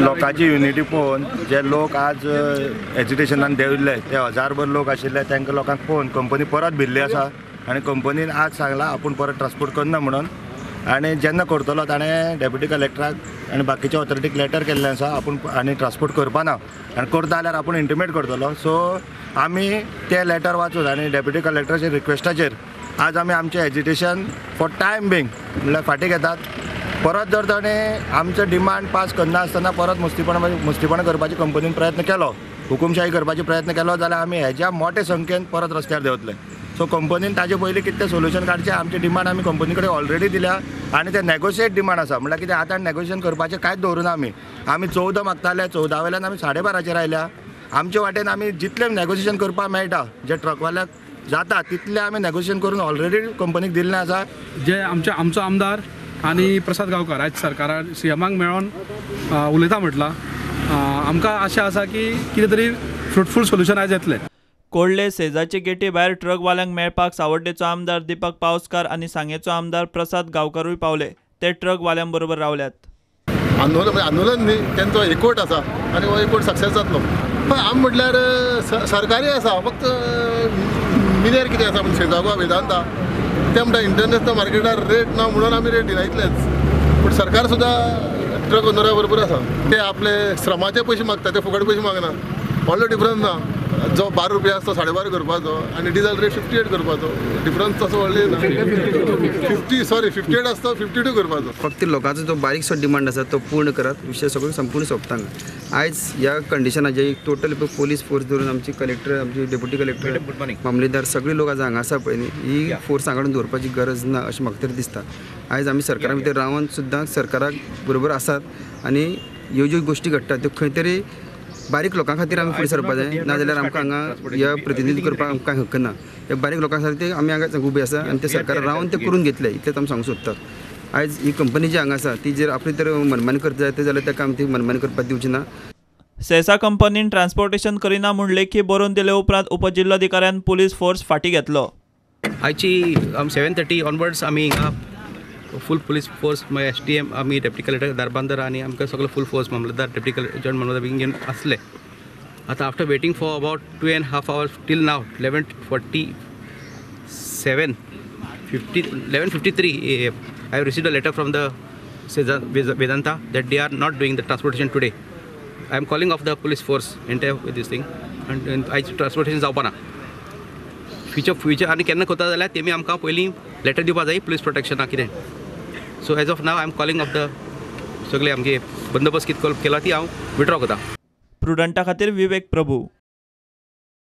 लोकांची युनिटी पळोवन जे लोक आज एजिटेशनान देंविल्ले ते 1000 लोक आशिल्ले तांकां लोकांक पळोवन कंपनी परत भिल्ली आसा आनी कंपनीन आज सांगला आपूण परत ट्रान्सपोर्ट करना म्हणून। आनी जेन्ना करतलो ताणें डेप्युटी कलेक्टराक आनी बाकीच्या ऑथॉरिटीक लेटर केल्लें आसा आपूण आनी ट्रान्सपोर्ट करपाना आनी करता जाल्यार आपूण इंटिमेट करतलो। सो आमी तें लेटर वाचून आनी डेप्युटी कलेक्टराच्या रिक्वेस्टाचेर आज आमी आमचें एजिटेशन फॉर टायम बींग म्हणल्यार फाटीं घेतात। परत जर ताणें आमचो डिमांड पास करना आसतना परत मुस्तीपणां करपाची कंपनीन प्रयत्न केलो, हुकुमशाही करपाचो प्रयत्न केलो जाल्यार आमी हेज्या मोठ्या संख्येन परत रस्त्यार देंवतले। सो कंपनीन ताजे पयलीं कितें सोल्युशन काडचें, आमचे डिमांड आमी कंपनी कडेन ऑलरेडी दिल्या आनी ते नेगोशिएट डिमांड आसा। म्हळ्यार कितें आतां नेगोशिएशन करपाचें कांयच दवरुना आमी 14 मागताले, 14 वेल्यान आमी 12:30 आयल्या। आमचे वाटेन आमी जितलें नेगोशिएशन करपाक मेळटा जे ट्रकवाल्याक जाता तितलें आमी नेगोशिएशन करून ऑलरेडी कंपनीक दिल्लें आसा। जे आमचो आमदार आनी प्रसाद गांवकार आयज सरकारान सीएमाक मेळोन उलयता म्हटलां, आमकां आशा आसा की कितें तरी फ्रुटफूल सोल्युशन आयज येतलें। कोळ्ळे सेजाचे गेटी भायर ट्रकवाल्यांक मेळपाक सावड्डेचो आमदार दीपक पावसकार आनी सांगेचो आमदार प्रसाद गांवकारूय पावले। ते ट्रकवाल्यां बरोबर रावल्यात। आंदोलन न्ही तेंचो एकवट आसा आनी हो एकवट सक्सेस जातलो। पण आम म्हटल्यार सरकारी आसा, फक्त मिनेर कितें आसा म्हणजे सेजागो वेदांता ते म्हणटा इंटरनॅशनल मार्केटार रेट ना म्हणून आमी रेट दिना इतलेंच। पूण सरकार सुद्दां ट्रक ओनरा बरोबर आसा, ते आपले श्रमाचे पयशे मागता, ते फुकट पयशे मागना। व्हडलो डिफरन्स ना, जो 12 रुपया आसता 12.5 करपाचो आनी डिझल रेट 58 करपाचो, डिफरन्स तसो व्हडले ना। 58 आसता 52 करपाचो। फक्त लोकांचो जो बारीकसो डिमांड आसा तो पूर्ण करात, विशय सगळो संपूर्ण सोंपता। आयज ह्या कंडिशनाचे टोटल पोलीस फोर्स धरून आमची कलेक्टर, आमची डेप्युटी कलेक्टर, मामलेदार सगळे लोक आज हांगा आसा पळय न्ही, ही फोर्स हांगाडून दवरपाची गरज ना अशें म्हाका तरी दिसता। आयज आमी सरकारा भितर रावन सुद्दां सरकाराक बरोबर आसात आनी ह्यो ज्यो गोश्टी घडटात त्यो खंय तरी बारीक लोकां खातीर आमी फुडें सरपा जाय, नाजाल्यार आमकां हांगा ह्या प्रतिनिधी करपाक आमकां कांय हक्क ना। ह्या बारीक लोकां खातीर आमी हांगा उबे आसा आनी ते सरकारान रावन ते करून घेतले, इतलेंच आमी सांगूंक सोदतात। आयज ही कंपनी जी हांगा आसा ती जर आपली तर मनमानी करता जाय जाल्यार ताका आमी ती मनमानी करपाक दिवची ना। सेसा कंपनीन ट्रान्सपोर्टेशन करिना म्हूण लेखी बरोवन दिले उपरांत उपजिल्लोधिकाऱ्यान पुलीस फोर्स फाटीं घेतलो। आयची 7:30 ऑनवर्ड्स आमी हिंगा फूल पुलीस फोर्स STM आमी डेप्युटी कलेक्टर दारबांदर आनी आमकां सगळो full force mamlatdar deputy collector joint mamlatdar बीन घेवन आसले। आतां after waiting for about 2.5 hours till नाव 11:53 I have received a letter from the Vedanta that they are not doing the transportation today. I am calling off the police force entire with this thing and I transportation जावपाना। Future आनी केन्ना करता जाल्यार तेमी आमकां पयलीं letter दिवपा जाय पुलीस प्रोटेक्शना कितें। So as of now I am calling of the सगळे आमगे बंदोबस्त कितें केला ती हांव विड्रॉ करता। प्रुडंटा खातीर विवेक प्रभू।